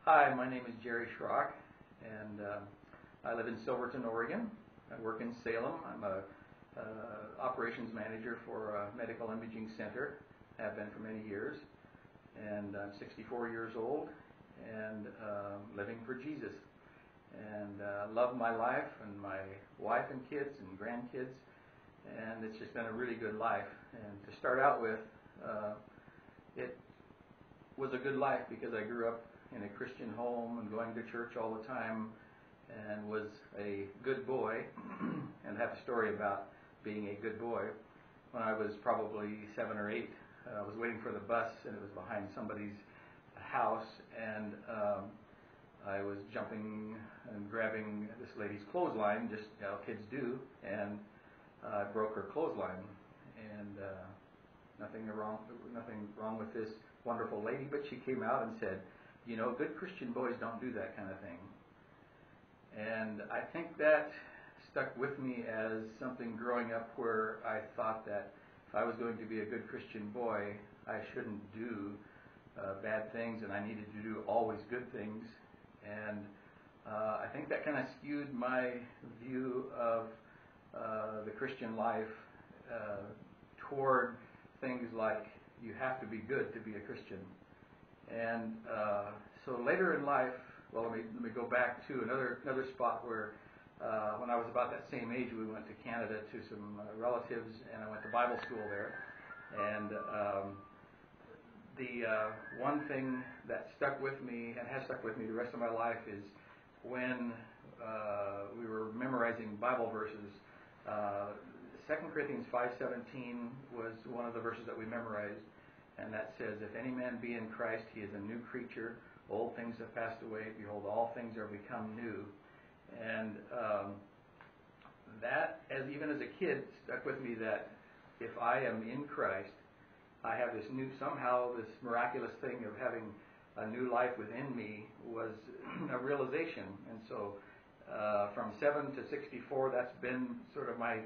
Hi, my name is Jerry Schrock, and I live in Silverton, Oregon. I work in Salem. I'm a operations manager for a medical imaging center, have been for many years, and I'm 64 years old and living for Jesus. And love my life and my wife and kids and grandkids, and it's just been a really good life. And to start out with, it was a good life because I grew up in a Christian home and going to church all the time and was a good boy and have a story about being a good boy. When I was probably 7 or 8, I was waiting for the bus and it was behind somebody's house, and I was jumping and grabbing this lady's clothesline, just how kids do, and I broke her clothesline. And nothing wrong with this wonderful lady, but she came out and said, "You know, good Christian boys don't do that kind of thing." And I think that stuck with me as something growing up where I thought that if I was going to be a good Christian boy, I shouldn't do bad things, and I needed to do always good things. And I think that kind of skewed my view of the Christian life toward things like you have to be good to be a Christian. And so later in life, well, let me go back to another spot where when I was about that same age, we went to Canada to some relatives, and I went to Bible school there. And the one thing that stuck with me and has stuck with me the rest of my life is when we were memorizing Bible verses. 2 Corinthians 5:17 was one of the verses that we memorized, and that says, "If any man be in Christ, he is a new creature. Old things have passed away. Behold, all things are become new." And that, even as a kid, stuck with me that if I am in Christ, I have this miraculous thing of having a new life within me was a realization. And so from 7 to 64, that's been sort of my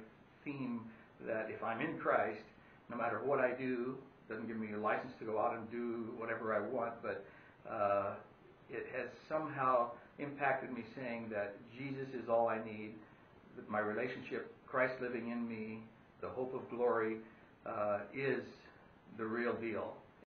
theme, that if I'm in Christ, no matter what I do, doesn't give me a license to go out and do whatever I want, but it has somehow impacted me saying that Jesus is all I need, that my relationship, Christ living in me, the hope of glory, is the real deal.